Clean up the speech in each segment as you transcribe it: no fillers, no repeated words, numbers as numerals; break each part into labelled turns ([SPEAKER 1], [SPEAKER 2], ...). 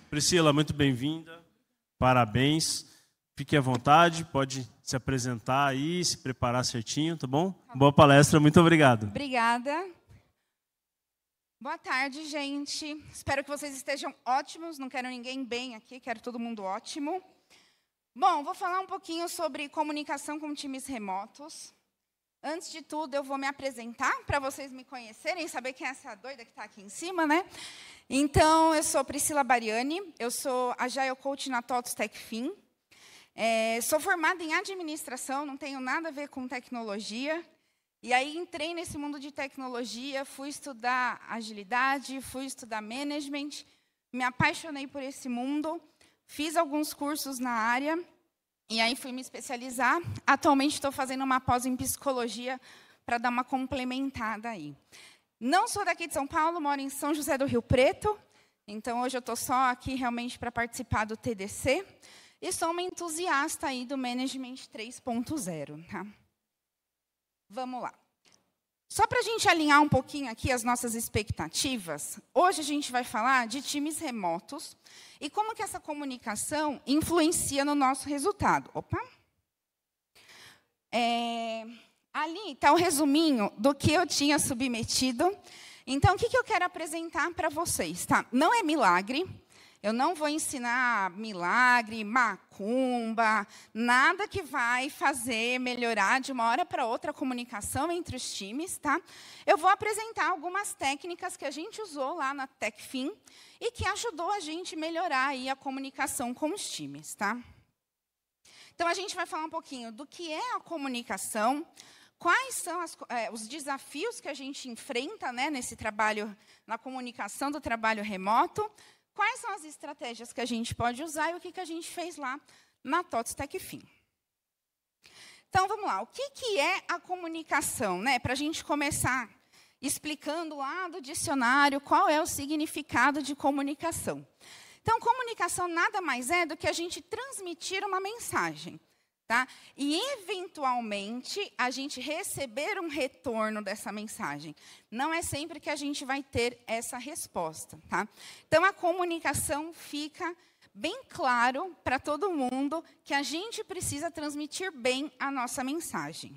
[SPEAKER 1] Priscila, muito bem-vinda, parabéns, fique à vontade, pode se apresentar aí, se preparar certinho, tá bom? Boa palestra, muito obrigado.
[SPEAKER 2] Obrigada. Boa tarde, gente. Espero que vocês estejam ótimos, não quero ninguém bem aqui, quero todo mundo ótimo. Bom, vou falar um pouquinho sobre comunicação com times remotos. Antes de tudo, eu vou me apresentar para vocês me conhecerem, saber quem é essa doida que está aqui em cima, né? Então, eu sou Priscila Bariani, eu sou Agile Coach na TOTVS Techfin. Sou formada em administração, não tenho nada a ver com tecnologia. E aí entrei nesse mundo de tecnologia, fui estudar agilidade, fui estudar management, me apaixonei por esse mundo, fiz alguns cursos na área. E aí fui me especializar. Atualmente estou fazendo uma pós em psicologia para dar uma complementada aí. Não sou daqui de São Paulo, moro em São José do Rio Preto. Então, hoje eu estou só aqui realmente para participar do TDC. E sou uma entusiasta aí do Management 3.0. Tá? Vamos lá. Só para a gente alinhar um pouquinho aqui as nossas expectativas, hoje a gente vai falar de times remotos e como que essa comunicação influencia no nosso resultado. Opa! Ali está o resuminho do que eu tinha submetido. Então, o que eu quero apresentar para vocês? Tá? Não é milagre. Eu não vou ensinar milagre, macumba, nada que vai fazer melhorar de uma hora para outra a comunicação entre os times. Tá? Eu vou apresentar algumas técnicas que a gente usou lá na Techfin e que ajudou a gente a melhorar aí a comunicação com os times. Tá? Então, a gente vai falar um pouquinho do que é a comunicação, quais são os desafios que a gente enfrenta, né, nesse trabalho, na comunicação do trabalho remoto, quais são as estratégias que a gente pode usar e o que a gente fez lá na TOTVS Techfin. Então, vamos lá. O que é a comunicação? Né? Para a gente começar explicando lá do dicionário qual é o significado de comunicação. Então, comunicação nada mais é do que a gente transmitir uma mensagem. Tá? E, eventualmente, a gente receber um retorno dessa mensagem. Não é sempre que a gente vai ter essa resposta. Tá? Então, a comunicação fica bem claro para todo mundo que a gente precisa transmitir bem a nossa mensagem.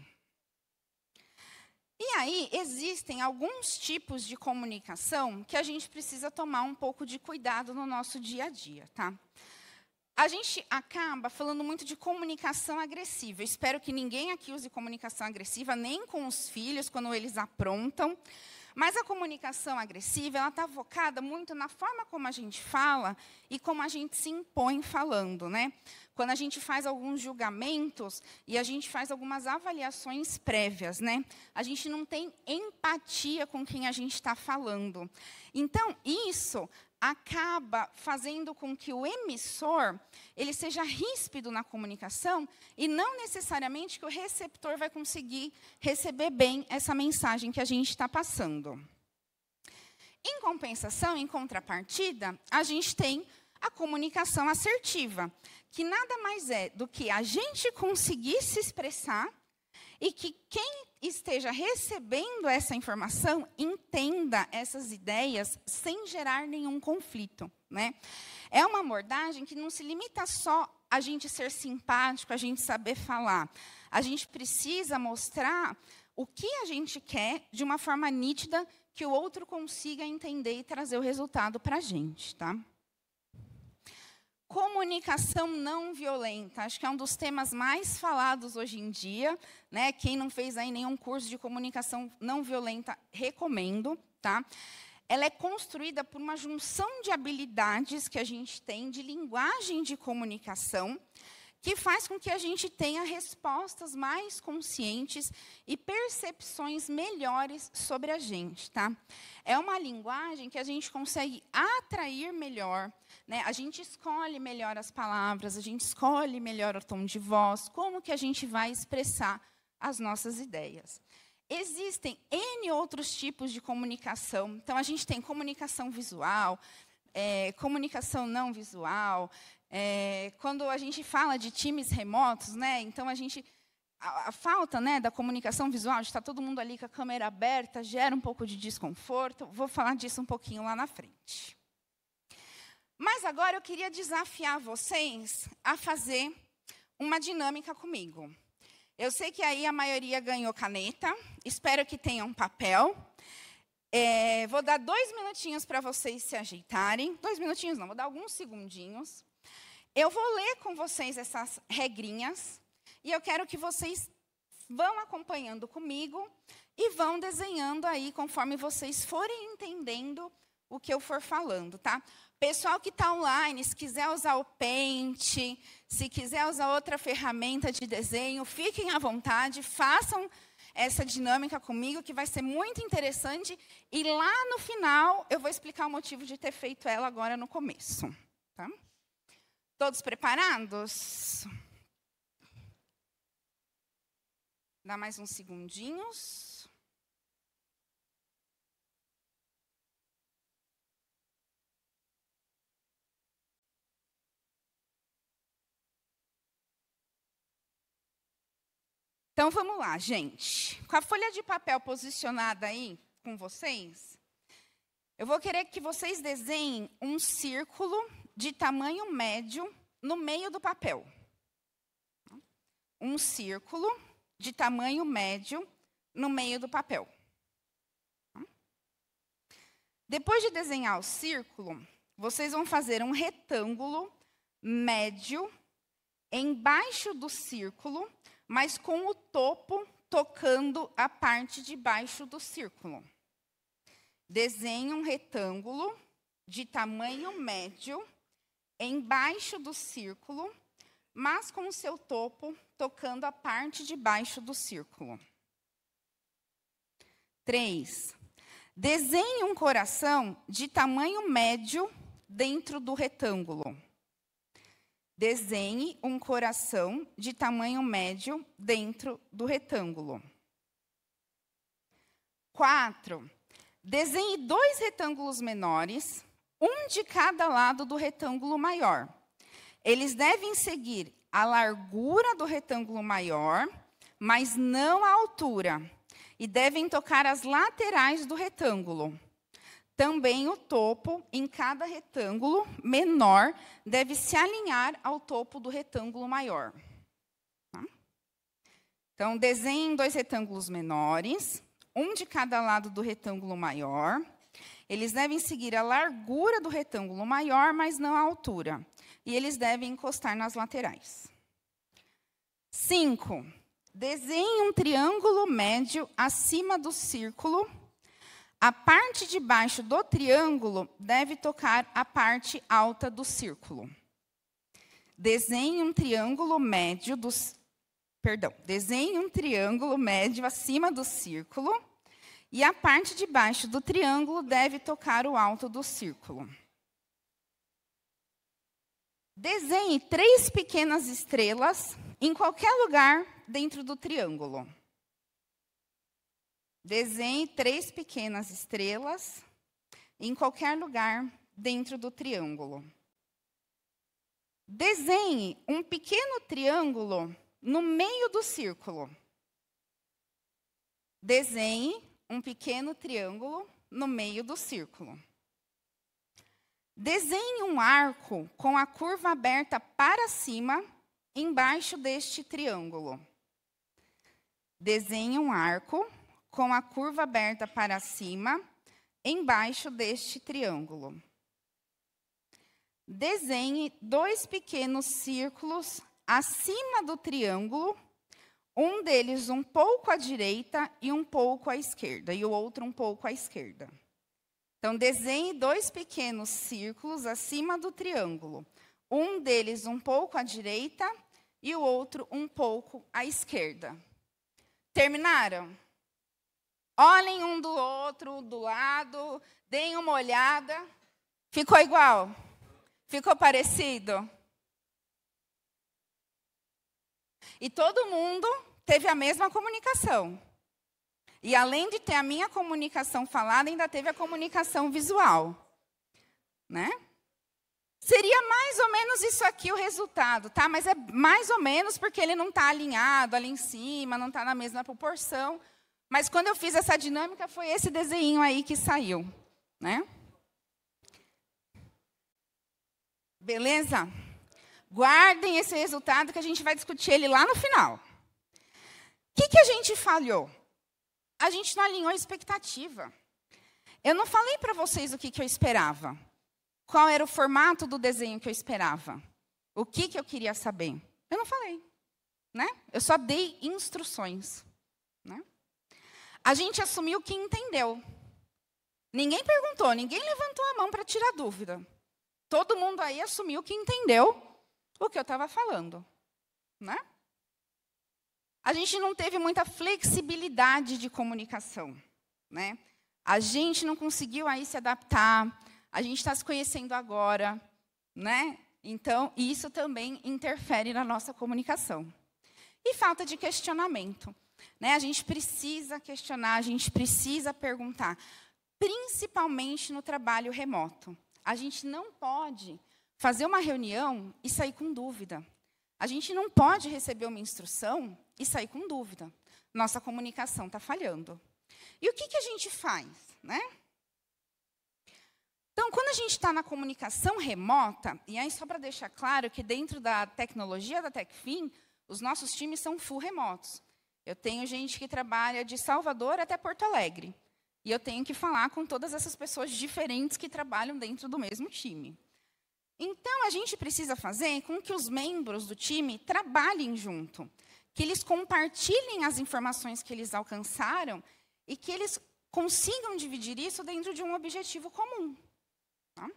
[SPEAKER 2] E aí, existem alguns tipos de comunicação que a gente precisa tomar um pouco de cuidado no nosso dia a dia. Tá? A gente acaba falando muito de comunicação agressiva. Eu espero que ninguém aqui use comunicação agressiva, nem com os filhos, quando eles aprontam. Mas a comunicação agressiva, ela está focada muito na forma como a gente fala e como a gente se impõe falando. Né? Quando a gente faz alguns julgamentos e a gente faz algumas avaliações prévias. Né? A gente não tem empatia com quem a gente está falando. Então, isso acaba fazendo com que o emissor ele seja ríspido na comunicação e não necessariamente que o receptor vai conseguir receber bem essa mensagem que a gente está passando. Em compensação, em contrapartida, a gente tem a comunicação assertiva, que nada mais é do que a gente conseguir se expressar e que quem esteja recebendo essa informação entenda essas ideias sem gerar nenhum conflito. Né? É uma abordagem que não se limita só a gente ser simpático, a gente saber falar. A gente precisa mostrar o que a gente quer de uma forma nítida que o outro consiga entender e trazer o resultado para a gente. Tá? Comunicação não violenta, acho que é um dos temas mais falados hoje em dia. Né? Quem não fez aí nenhum curso de comunicação não violenta, recomendo. Tá? Ela é construída por uma junção de habilidades que a gente tem, de linguagem de comunicação, que faz com que a gente tenha respostas mais conscientes e percepções melhores sobre a gente. Tá? É uma linguagem que a gente consegue atrair melhor, né? A gente escolhe melhor as palavras, a gente escolhe melhor o tom de voz, como que a gente vai expressar as nossas ideias. Existem N outros tipos de comunicação. Então, a gente tem comunicação visual, comunicação não visual. Quando a gente fala de times remotos, né, então a falta, né, da comunicação visual, de estar todo mundo ali com a câmera aberta, gera um pouco de desconforto. Vou falar disso um pouquinho lá na frente. Mas agora eu queria desafiar vocês a fazer uma dinâmica comigo. Eu sei que aí a maioria ganhou caneta, espero que tenham papel. Vou dar 2 minutinhos para vocês se ajeitarem. 2 minutinhos não, vou dar alguns segundinhos. Eu vou ler com vocês essas regrinhas e eu quero que vocês vão acompanhando comigo e vão desenhando aí conforme vocês forem entendendo o que eu for falando, tá? Pessoal que está online, se quiser usar o Paint, se quiser usar outra ferramenta de desenho, fiquem à vontade, façam essa dinâmica comigo, que vai ser muito interessante. E lá no final, eu vou explicar o motivo de ter feito ela agora no começo. Tá? Todos preparados? Dá mais uns segundinhos. Então, vamos lá, gente. Com a folha de papel posicionada aí com vocês, eu vou querer que vocês desenhem um círculo de tamanho médio no meio do papel. Um círculo de tamanho médio no meio do papel. Depois de desenhar o círculo, vocês vão fazer um retângulo médio embaixo do círculo, mas com o topo tocando a parte de baixo do círculo. Desenhe um retângulo de tamanho médio embaixo do círculo, mas com o seu topo tocando a parte de baixo do círculo. 3. Desenhe um coração de tamanho médio dentro do retângulo. Desenhe um coração de tamanho médio dentro do retângulo. 4. Desenhe 2 retângulos menores, um de cada lado do retângulo maior. Eles devem seguir a largura do retângulo maior, mas não a altura, e devem tocar as laterais do retângulo. Também o topo em cada retângulo menor deve se alinhar ao topo do retângulo maior. Tá? Então, desenhem 2 retângulos menores, um de cada lado do retângulo maior. Eles devem seguir a largura do retângulo maior, mas não a altura. E eles devem encostar nas laterais. 5. Desenhe um triângulo médio acima do círculo. A parte de baixo do triângulo deve tocar a parte alta do círculo. Desenhe um triângulo médio acima do círculo e a parte de baixo do triângulo deve tocar o alto do círculo. Desenhe 3 pequenas estrelas em qualquer lugar dentro do triângulo. Desenhe 3 pequenas estrelas em qualquer lugar dentro do triângulo. Desenhe um pequeno triângulo no meio do círculo. Desenhe um pequeno triângulo no meio do círculo. Desenhe um arco com a curva aberta para cima embaixo deste triângulo. Desenhe um arco com a curva aberta para cima, embaixo deste triângulo. Desenhe 2 pequenos círculos acima do triângulo, um deles um pouco à direita e um pouco à esquerda, e o outro um pouco à esquerda. Então, desenhe 2 pequenos círculos acima do triângulo, um deles um pouco à direita e o outro um pouco à esquerda. Terminaram? Olhem um do outro, do lado, deem uma olhada. Ficou igual? Ficou parecido? E todo mundo teve a mesma comunicação. E além de ter a minha comunicação falada, ainda teve a comunicação visual, né? Seria mais ou menos isso aqui o resultado, tá? Mas é mais ou menos porque ele não está alinhado ali em cima, não está na mesma proporção. Mas quando eu fiz essa dinâmica, foi esse desenho aí que saiu, né? Beleza? Guardem esse resultado que a gente vai discutir ele lá no final. O que a gente falhou? A gente não alinhou a expectativa. Eu não falei para vocês o que eu esperava. Qual era o formato do desenho que eu esperava? O que eu queria saber? Eu não falei, né? Eu só dei instruções, né? A gente assumiu que entendeu. Ninguém perguntou, ninguém levantou a mão para tirar dúvida. Todo mundo aí assumiu que entendeu o que eu estava falando, né? A gente não teve muita flexibilidade de comunicação, né? A gente não conseguiu aí se adaptar. A gente está se conhecendo agora, né? Então, isso também interfere na nossa comunicação. E falta de questionamento, né? A gente precisa questionar, a gente precisa perguntar, principalmente no trabalho remoto. A gente não pode fazer uma reunião e sair com dúvida. A gente não pode receber uma instrução e sair com dúvida. Nossa comunicação está falhando. E o que a gente faz, né? Então, quando a gente está na comunicação remota, e aí só para deixar claro que dentro da tecnologia da Techfin, os nossos times são full remotos. Eu tenho gente que trabalha de Salvador até Porto Alegre. E eu tenho que falar com todas essas pessoas diferentes que trabalham dentro do mesmo time. Então, a gente precisa fazer com que os membros do time trabalhem junto, que eles compartilhem as informações que eles alcançaram e que eles consigam dividir isso dentro de um objetivo comum. Tá?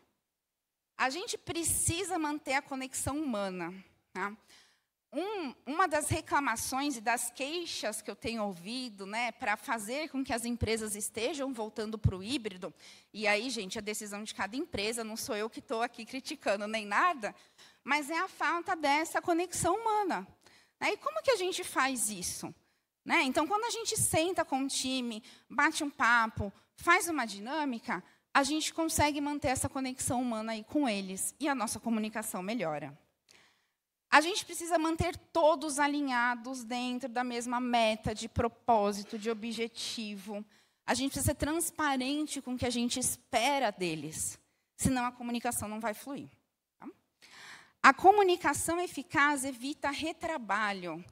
[SPEAKER 2] A gente precisa manter a conexão humana. Tá? Uma das reclamações e das queixas que eu tenho ouvido, né, para fazer com que as empresas estejam voltando para o híbrido, e aí, gente, a decisão de cada empresa, não sou eu que estou aqui criticando nem nada, mas é a falta dessa conexão humana. Né? E como que a gente faz isso? Né? Então, quando a gente senta com o time, bate um papo, faz uma dinâmica, a gente consegue manter essa conexão humana aí com eles, e a nossa comunicação melhora. A gente precisa manter todos alinhados dentro da mesma meta, de propósito, de objetivo. A gente precisa ser transparente com o que a gente espera deles, senão a comunicação não vai fluir. Tá? A comunicação eficaz evita retrabalho.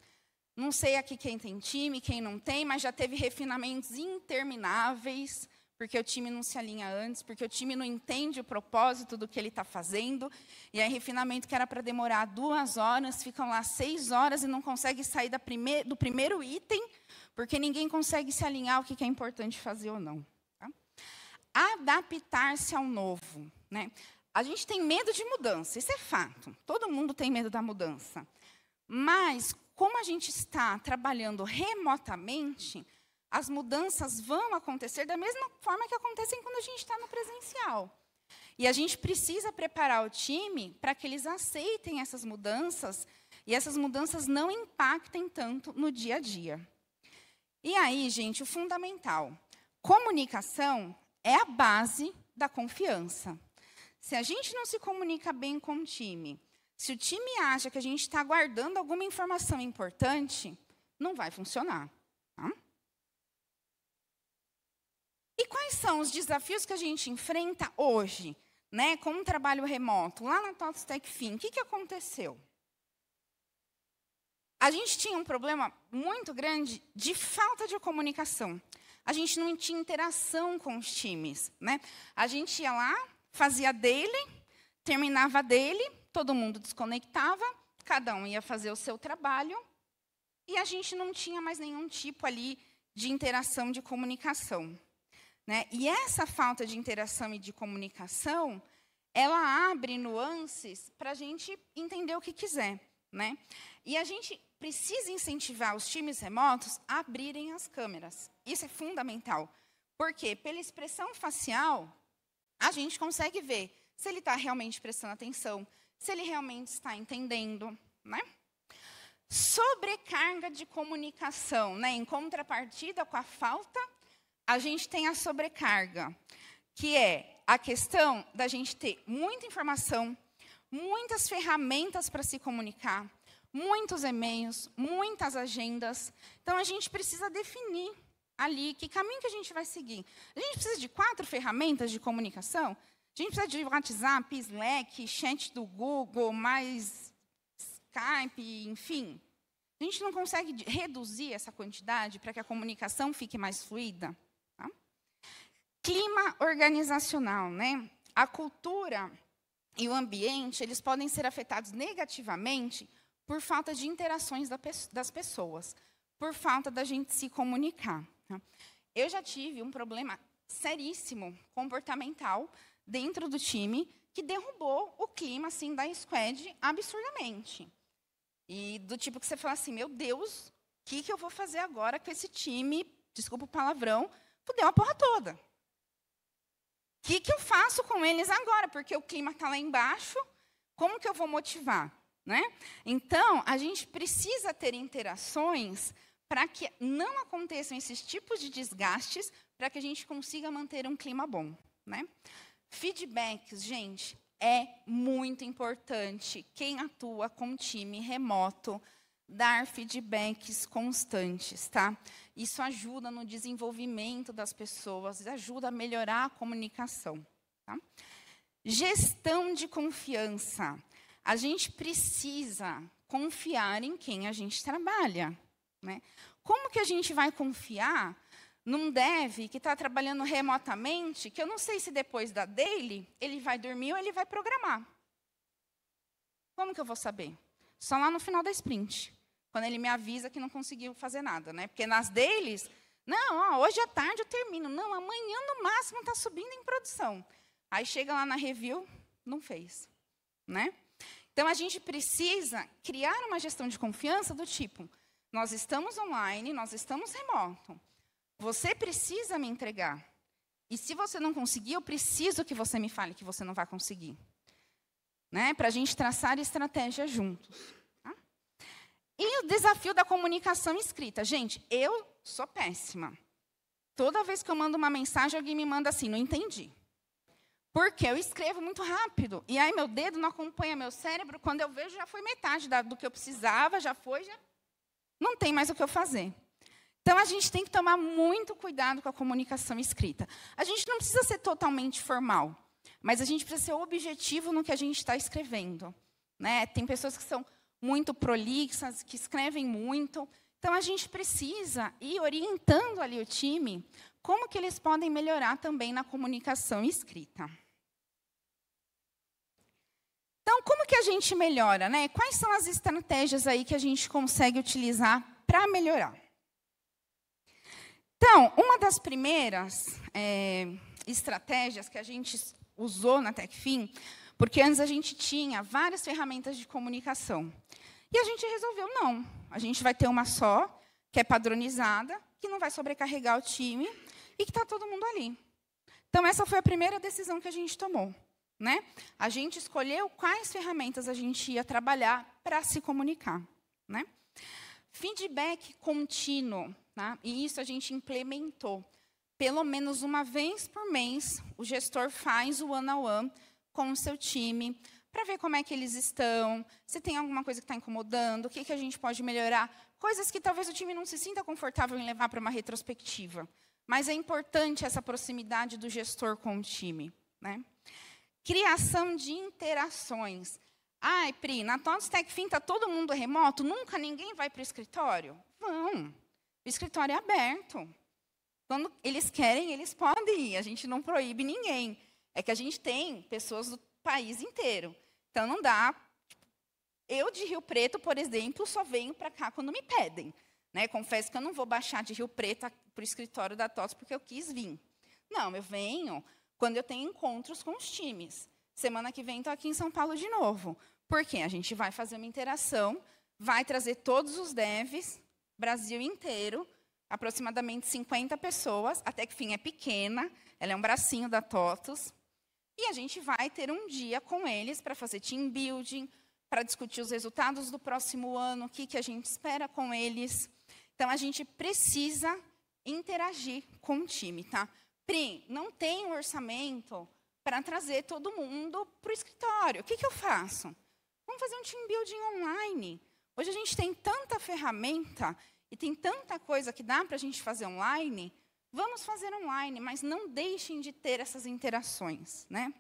[SPEAKER 2] Não sei aqui quem tem time, quem não tem, mas já teve refinamentos intermináveis, porque o time não se alinha antes, porque o time não entende o propósito do que ele está fazendo, e aí refinamento que era para demorar 2 horas, ficam lá 6 horas e não consegue sair do primeiro item, porque ninguém consegue se alinhar o que é importante fazer ou não. Tá? Adaptar-se ao novo. Né? A gente tem medo de mudança, isso é fato. Todo mundo tem medo da mudança. Mas, como a gente está trabalhando remotamente, as mudanças vão acontecer da mesma forma que acontecem quando a gente está no presencial. E a gente precisa preparar o time para que eles aceitem essas mudanças e essas mudanças não impactem tanto no dia a dia. E aí, gente, o fundamental. Comunicação é a base da confiança. Se a gente não se comunica bem com o time, se o time acha que a gente está guardando alguma informação importante, não vai funcionar. Tá? E quais são os desafios que a gente enfrenta hoje, né, com o trabalho remoto? Lá na TOTVS Techfin, o que aconteceu? A gente tinha um problema muito grande de falta de comunicação. A gente não tinha interação com os times. Né? A gente ia lá, fazia dele, terminava dele, todo mundo desconectava, cada um ia fazer o seu trabalho, e a gente não tinha mais nenhum tipo ali de interação, de comunicação. Né? E essa falta de interação e de comunicação, ela abre nuances para a gente entender o que quiser. Né? E a gente precisa incentivar os times remotos a abrirem as câmeras. Isso é fundamental. Porque, pela expressão facial, a gente consegue ver se ele está realmente prestando atenção, se ele realmente está entendendo. Né? Sobrecarga de comunicação, né? Em contrapartida com a falta, a gente tem a sobrecarga, que é a questão da gente ter muita informação, muitas ferramentas para se comunicar, muitos e-mails, muitas agendas. Então, a gente precisa definir ali que caminho que a gente vai seguir. A gente precisa de 4 ferramentas de comunicação. A gente precisa de WhatsApp, Slack, chat do Google, mais Skype, enfim. A gente não consegue reduzir essa quantidade para que a comunicação fique mais fluida. Tá? Clima organizacional, né? A cultura e o ambiente, eles podem ser afetados negativamente por falta de interações das pessoas, por falta da gente se comunicar. Tá? Eu já tive um problema seríssimo, comportamental, dentro do time, que derrubou o clima assim, da squad absurdamente. E do tipo que você fala assim, meu Deus, o que eu vou fazer agora com esse time, desculpa o palavrão, fudeu a porra toda. O que eu faço com eles agora? Porque o clima está lá embaixo, como que eu vou motivar? Né? Então, a gente precisa ter interações para que não aconteçam esses tipos de desgastes, para que a gente consiga manter um clima bom. Né? Feedbacks, gente, é muito importante. Quem atua com time remoto, dar feedbacks constantes, tá? Isso ajuda no desenvolvimento das pessoas, ajuda a melhorar a comunicação. Tá? Gestão de confiança. A gente precisa confiar em quem a gente trabalha. Né? Como que a gente vai confiar num dev que está trabalhando remotamente, que eu não sei se depois da daily ele vai dormir ou ele vai programar? Como que eu vou saber? Só lá no final da sprint, quando ele me avisa que não conseguiu fazer nada. Né? Porque nas dailies, não, hoje à tarde eu termino. Não, amanhã no máximo está subindo em produção. Aí chega lá na review, não fez. Né? Então, a gente precisa criar uma gestão de confiança do tipo, nós estamos online, nós estamos remoto. Você precisa me entregar. E se você não conseguir, eu preciso que você me fale que você não vai conseguir. Né? Para a gente traçar estratégia juntos. Tá? E o desafio da comunicação escrita. Gente, eu sou péssima. Toda vez que eu mando uma mensagem, alguém me manda assim, não entendi. Porque eu escrevo muito rápido. E aí meu dedo não acompanha meu cérebro. Quando eu vejo, já foi metade do que eu precisava, já não tem mais o que eu fazer. Então, a gente tem que tomar muito cuidado com a comunicação escrita. A gente não precisa ser totalmente formal, mas a gente precisa ser objetivo no que a gente está escrevendo. Né? Tem pessoas que são muito prolixas, que escrevem muito. Então, a gente precisa ir orientando ali o time como que eles podem melhorar também na comunicação escrita. Então, como que a gente melhora? Né? Quais são as estratégias aí que a gente consegue utilizar para melhorar? Então, uma das primeiras estratégias que a gente usou na Techfin, porque antes a gente tinha várias ferramentas de comunicação. E a gente resolveu, não. A gente vai ter uma só, que é padronizada, que não vai sobrecarregar o time e que está todo mundo ali. Então, essa foi a primeira decisão que a gente tomou. Né? A gente escolheu quais ferramentas a gente ia trabalhar para se comunicar. Né? Feedback contínuo. Tá? E isso a gente implementou. Pelo menos uma vez por mês, o gestor faz o one-on-one com o seu time, para ver como é que eles estão, se tem alguma coisa que está incomodando, o que a gente pode melhorar. Coisas que talvez o time não se sinta confortável em levar para uma retrospectiva. Mas é importante essa proximidade do gestor com o time. Né? Criação de interações. Ai, Pri, na TOTVS Techfin está todo mundo remoto? Nunca ninguém vai para o escritório? Vão. O escritório é aberto. Quando eles querem, eles podem ir. A gente não proíbe ninguém. É que a gente tem pessoas do país inteiro. Então, não dá. Eu, de Rio Preto, por exemplo, só venho para cá quando me pedem. Né? Confesso que eu não vou baixar de Rio Preto para o escritório da TOTVS porque eu quis vir. Não, eu venho quando eu tenho encontros com os times. Semana que vem, estou aqui em São Paulo de novo. Por quê? A gente vai fazer uma interação, vai trazer todos os devs, Brasil inteiro, aproximadamente 50 pessoas. A Techfin é pequena, ela é um bracinho da TOTVS. E a gente vai ter um dia com eles para fazer team building, para discutir os resultados do próximo ano, o que a gente espera com eles. Então, a gente precisa interagir com o time, tá? Pri, não tem um orçamento para trazer todo mundo para o escritório. O que eu faço? Vamos fazer um team building online. Hoje a gente tem tanta ferramenta e tem tanta coisa que dá para a gente fazer online. Vamos fazer online, mas não deixem de ter essas interações, né?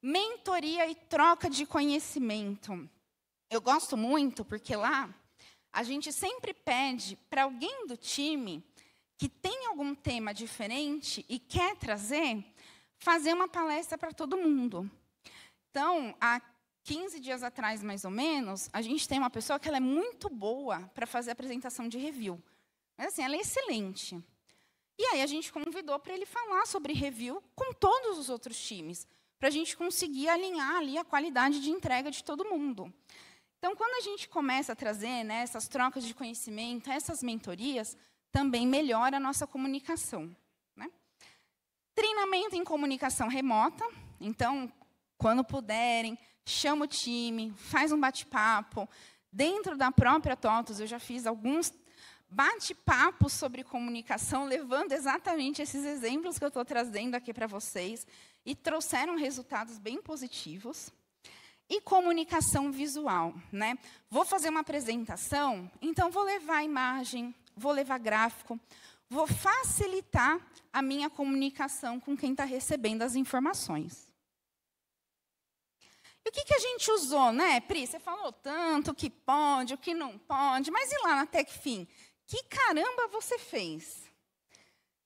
[SPEAKER 2] Mentoria e troca de conhecimento. Eu gosto muito porque lá a gente sempre pede para alguém do time que tem algum tema diferente e quer trazer, fazer uma palestra para todo mundo. Então, há 15 dias atrás, mais ou menos, a gente tem uma pessoa que ela é muito boa para fazer apresentação de review. Mas, assim, ela é excelente. E aí a gente convidou para ele falar sobre review com todos os outros times, para a gente conseguir alinhar ali a qualidade de entrega de todo mundo. Então, quando a gente começa a trazer, né, essas trocas de conhecimento, essas mentorias, também melhora a nossa comunicação, né? Treinamento em comunicação remota. Então, quando puderem, chama o time, faz um bate-papo. Dentro da própria TOTUS, eu já fiz alguns bate-papos sobre comunicação, levando exatamente esses exemplos que eu estou trazendo aqui para vocês, e trouxeram resultados bem positivos. E comunicação visual, né? Vou fazer uma apresentação, então vou levar imagem, vou levar gráfico, vou facilitar a minha comunicação com quem está recebendo as informações. E o que a gente usou, né, Pri? Você falou tanto o que pode, o que não pode, mas e lá na TechFin? Que caramba você fez?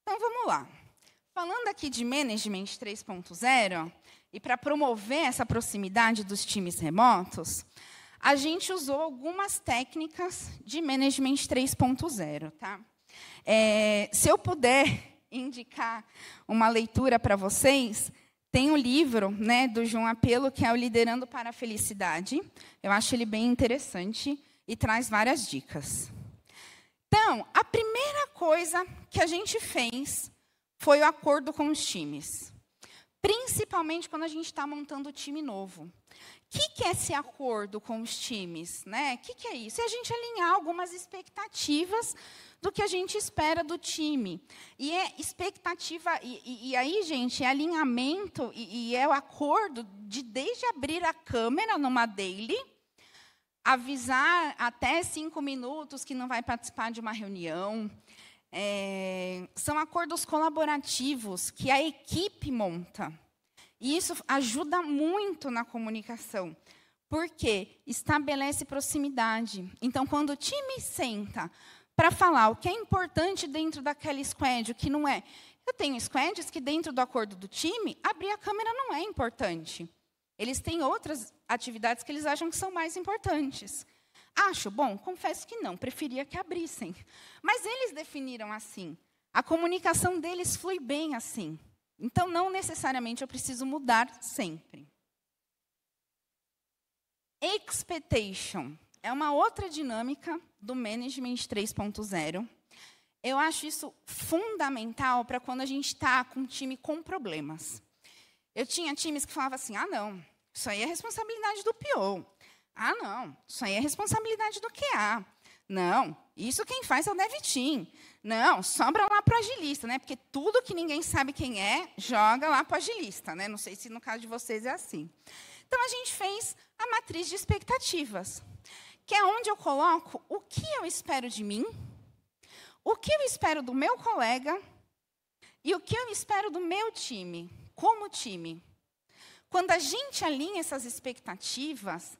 [SPEAKER 2] Então, vamos lá. Falando aqui de Management 3.0, e para promover essa proximidade dos times remotos, a gente usou algumas técnicas de Management 3.0. Tá? Se eu puder indicar uma leitura para vocês, tem um livro, né, do João Apelo, que é o Liderando para a Felicidade. Eu acho ele bem interessante e traz várias dicas. Então, a primeira coisa que a gente fez foi o acordo com os times. Principalmente quando a gente está montando o time novo. O que é esse acordo com os times, né? O que é isso? É a gente alinhar algumas expectativas do que a gente espera do time. E é expectativa, e aí, gente, é alinhamento e é o acordo de desde abrir a câmera numa daily, avisar até 5 minutos que não vai participar de uma reunião. São acordos colaborativos que a equipe monta. E isso ajuda muito na comunicação, porque estabelece proximidade. Então, quando o time senta para falar o que é importante dentro daquela squad, o que não é. Eu tenho squads que, dentro do acordo do time, abrir a câmera não é importante. Eles têm outras atividades que eles acham que são mais importantes. Acho, bom, confesso que não, preferia que abrissem. Mas eles definiram assim. A comunicação deles flui bem assim. Então, não necessariamente eu preciso mudar sempre. Expectation é uma outra dinâmica do Management 3.0. Eu acho isso fundamental para quando a gente está com um time com problemas. Eu tinha times que falavam assim, não, isso aí é responsabilidade do PO. Não, isso aí é responsabilidade do QA. Não, isso quem faz é o Dev Team. Não, sobra lá para o agilista, né? Porque tudo que ninguém sabe quem é, joga lá para o agilista, né? Não sei se no caso de vocês é assim. Então, a gente fez a matriz de expectativas, que é onde eu coloco o que eu espero de mim, o que eu espero do meu colega e o que eu espero do meu time, como time. Quando a gente alinha essas expectativas,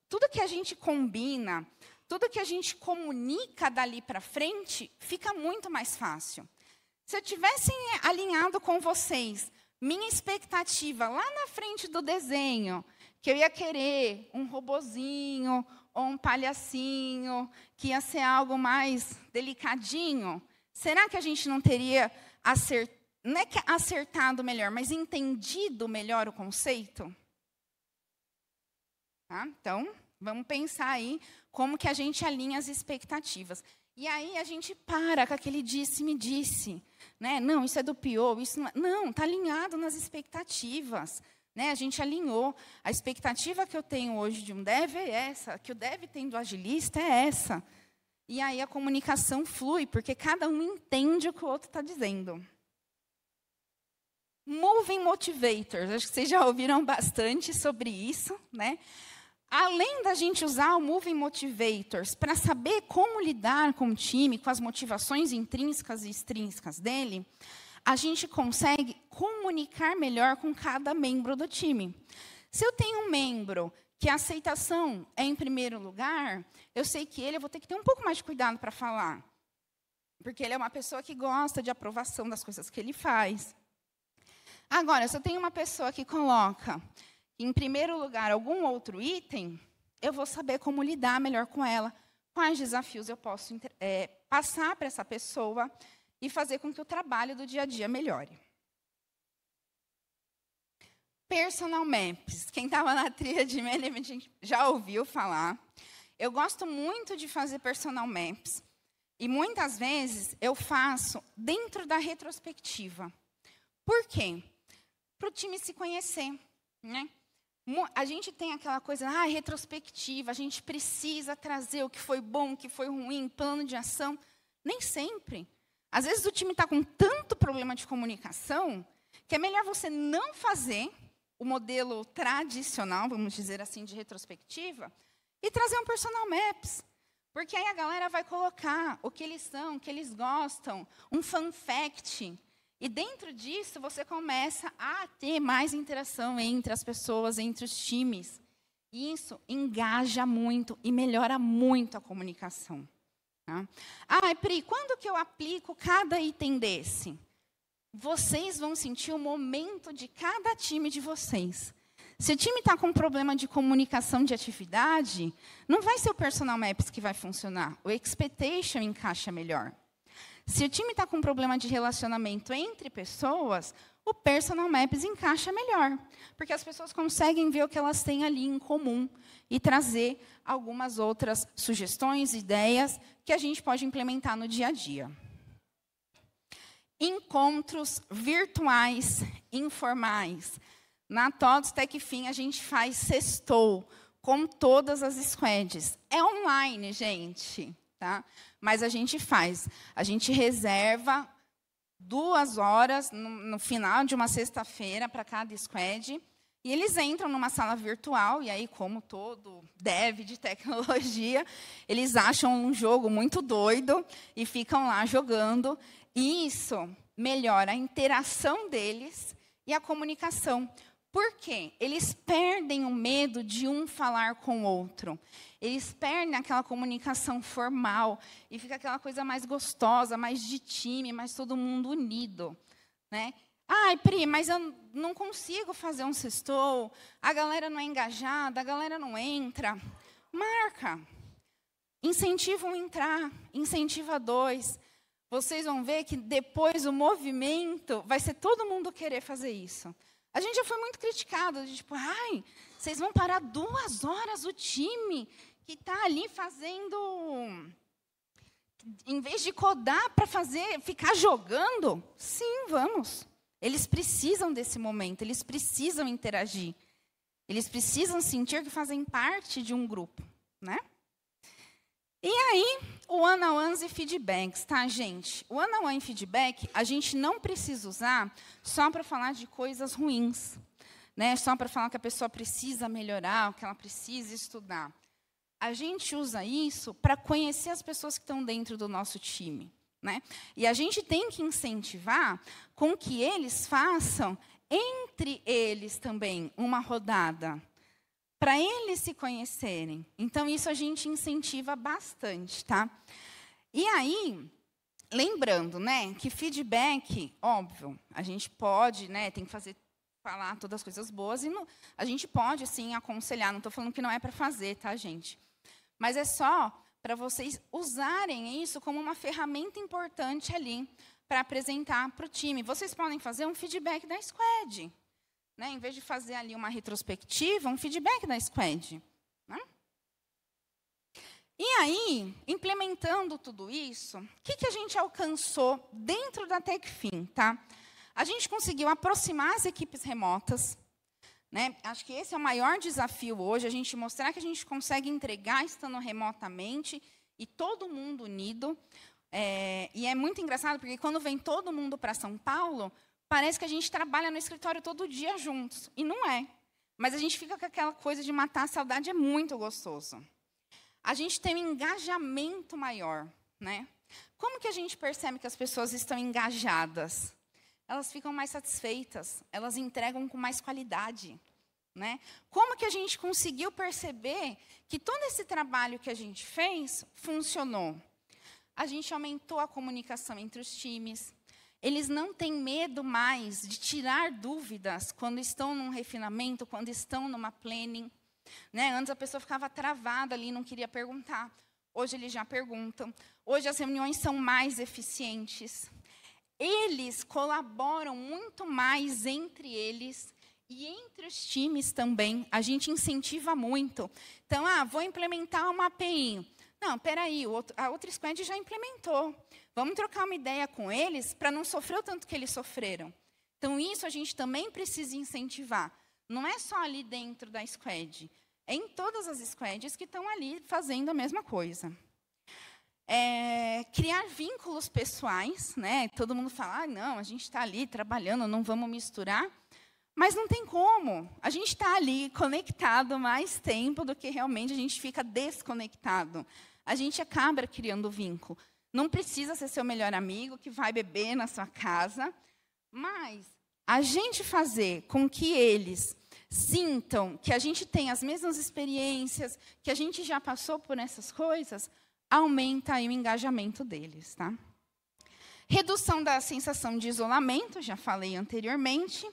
[SPEAKER 2] tudo que a gente combina, tudo que a gente comunica dali para frente, fica muito mais fácil. Se eu tivesse alinhado com vocês, minha expectativa lá na frente do desenho, que eu ia querer um robozinho ou um palhacinho, que ia ser algo mais delicadinho, será que a gente não teria não é que acertado melhor, mas entendido melhor o conceito? Tá? Então, vamos pensar aí como que a gente alinha as expectativas. E aí a gente para com aquele disse-me-disse. Né? Não, isso é do PO, isso não, está alinhado nas expectativas. né? A gente alinhou. A expectativa que eu tenho hoje de um dev é essa, que o dev tem do agilista é essa. E aí a comunicação flui, porque cada um entende o que o outro está dizendo. Moving Motivators, acho que vocês já ouviram bastante sobre isso, né? Além da gente usar o Moving Motivators para saber como lidar com o time, com as motivações intrínsecas e extrínsecas dele, a gente consegue comunicar melhor com cada membro do time. Se eu tenho um membro que a aceitação é em primeiro lugar, eu sei que eu vou ter que ter um pouco mais de cuidado para falar. Porque ele é uma pessoa que gosta de aprovação das coisas que ele faz. Agora, se eu tenho uma pessoa que coloca em primeiro lugar algum outro item, eu vou saber como lidar melhor com ela, quais desafios eu posso passar para essa pessoa e fazer com que o trabalho do dia a dia melhore. Personal Maps. Quem estava na tríade management já ouviu falar. Eu gosto muito de fazer Personal Maps. E muitas vezes eu faço dentro da retrospectiva. Por quê? Para o time se conhecer, né? A gente tem aquela coisa, retrospectiva, a gente precisa trazer o que foi bom, o que foi ruim, plano de ação. Nem sempre. Às vezes o time está com tanto problema de comunicação que é melhor você não fazer o modelo tradicional, vamos dizer assim, de retrospectiva, e trazer um Personal Maps. Porque aí a galera vai colocar o que eles são, o que eles gostam, um fun fact. E dentro disso, você começa a ter mais interação entre as pessoas, entre os times. E isso engaja muito e melhora muito a comunicação. Tá? Pri, quando que eu aplico cada item desse? Vocês vão sentir o momento de cada time de vocês. Se o time está com problema de comunicação de atividade, não vai ser o Personal Maps que vai funcionar. O Expectation encaixa melhor. Se o time está com problema de relacionamento entre pessoas, o Personal Maps encaixa melhor. Porque as pessoas conseguem ver o que elas têm ali em comum e trazer algumas outras sugestões, ideias que a gente pode implementar no dia a dia. Encontros virtuais, informais. Na TOTS TechFin, a gente faz sextou com todas as squads. É online, gente, tá? Mas a gente faz. A gente reserva 2 horas no final de uma sexta-feira para cada squad. E eles entram numa sala virtual, e aí, como todo dev de tecnologia, eles acham um jogo muito doido e ficam lá jogando. E isso melhora a interação deles e a comunicação. Por quê? Eles perdem o medo de um falar com o outro. Eles perdem aquela comunicação formal e fica aquela coisa mais gostosa, mais de time, mais todo mundo unido, né? Pri, mas eu não consigo fazer um sextou, a galera não é engajada, a galera não entra. Marca. Incentiva um entrar, incentiva 2. Vocês vão ver que depois o movimento vai ser todo mundo querer fazer isso. A gente já foi muito criticado, de tipo, vocês vão parar 2 horas o time que está ali fazendo, em vez de codar para ficar jogando. Sim, vamos. Eles precisam desse momento, eles precisam interagir. Eles precisam sentir que fazem parte de um grupo, né? E aí, o one-on-ones e feedbacks, tá, gente? O one-on-one e feedback, a gente não precisa usar só para falar de coisas ruins, né? Só para falar que a pessoa precisa melhorar, que ela precisa estudar. A gente usa isso para conhecer as pessoas que estão dentro do nosso time, né? E a gente tem que incentivar com que eles façam, entre eles também, uma rodada, para eles se conhecerem. Então, isso a gente incentiva bastante, tá? E aí, lembrando, né, que feedback, óbvio, a gente pode, né, tem que falar todas as coisas boas, e a gente pode, sim, aconselhar. Não estou falando que não é para fazer, tá, gente? Mas é só para vocês usarem isso como uma ferramenta importante ali para apresentar para o time. Vocês podem fazer um feedback da squad, né? Em vez de fazer ali uma retrospectiva, um feedback da squad, né? E aí, implementando tudo isso, o que a gente alcançou dentro da TechFin, tá? A gente conseguiu aproximar as equipes remotas, né? Acho que esse é o maior desafio hoje, a gente mostrar que a gente consegue entregar estando remotamente e todo mundo unido. E é muito engraçado, porque quando vem todo mundo para São Paulo, parece que a gente trabalha no escritório todo dia juntos. E não é. Mas a gente fica com aquela coisa de matar a saudade, é muito gostoso. A gente tem um engajamento maior, né? Como que a gente percebe que as pessoas estão engajadas? Elas ficam mais satisfeitas, elas entregam com mais qualidade, né? Como que a gente conseguiu perceber que todo esse trabalho que a gente fez funcionou? A gente aumentou a comunicação entre os times. Eles não têm medo mais de tirar dúvidas quando estão num refinamento, quando estão numa planning, né? Antes a pessoa ficava travada ali, não queria perguntar. Hoje eles já perguntam. Hoje as reuniões são mais eficientes. Eles colaboram muito mais entre eles e entre os times também. A gente incentiva muito. Então, vou implementar uma API. Não, espera aí, a outra squad já implementou. Vamos trocar uma ideia com eles para não sofrer o tanto que eles sofreram. Então, isso a gente também precisa incentivar. Não é só ali dentro da squad. É em todas as squads que estão ali fazendo a mesma coisa. Criar vínculos pessoais, né? Todo mundo fala, não, a gente está ali trabalhando, não vamos misturar. Mas não tem como. A gente está ali conectado mais tempo do que realmente a gente fica desconectado. A gente acaba criando vínculo. Não precisa ser seu melhor amigo que vai beber na sua casa, mas a gente fazer com que eles sintam que a gente tem as mesmas experiências, que a gente já passou por essas coisas, aumenta aí o engajamento deles, tá? Redução da sensação de isolamento, já falei anteriormente,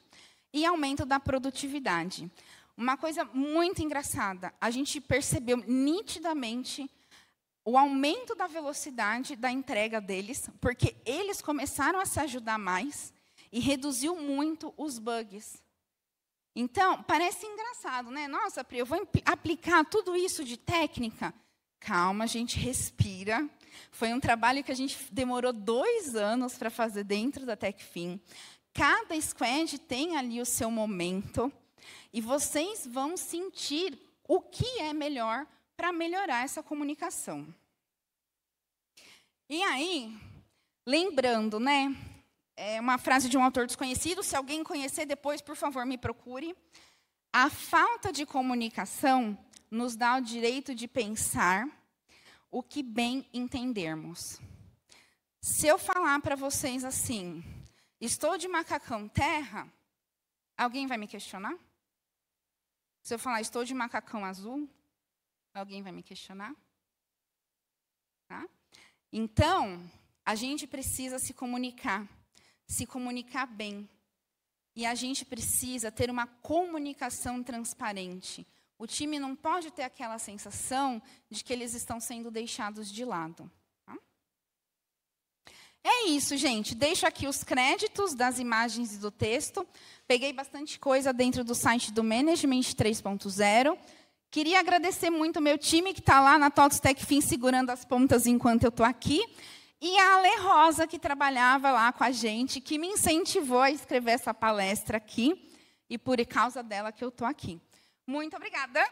[SPEAKER 2] e aumento da produtividade. Uma coisa muito engraçada, a gente percebeu nitidamente o aumento da velocidade da entrega deles, porque eles começaram a se ajudar mais e reduziu muito os bugs. Então, parece engraçado, né? Nossa, Pri, eu vou aplicar tudo isso de técnica. Calma, a gente respira. Foi um trabalho que a gente demorou 2 anos para fazer dentro da Techfin. Cada squad tem ali o seu momento. E vocês vão sentir o que é melhor para melhorar essa comunicação. E aí, lembrando, né? É uma frase de um autor desconhecido. Se alguém conhecer depois, por favor, me procure. A falta de comunicação nos dá o direito de pensar o que bem entendermos. Se eu falar para vocês assim, estou de macacão terra, alguém vai me questionar? Se eu falar, estou de macacão azul, alguém vai me questionar? Tá? Então, a gente precisa se comunicar bem. E a gente precisa ter uma comunicação transparente. O time não pode ter aquela sensação de que eles estão sendo deixados de lado. Tá? É isso, gente. Deixo aqui os créditos das imagens e do texto. Peguei bastante coisa dentro do site do Management 3.0. Queria agradecer muito o meu time que está lá na TOTOS Techfin segurando as pontas enquanto eu estou aqui. E a Ale Rosa, que trabalhava lá com a gente, que me incentivou a escrever essa palestra aqui. E por causa dela que eu estou aqui. Muito obrigada.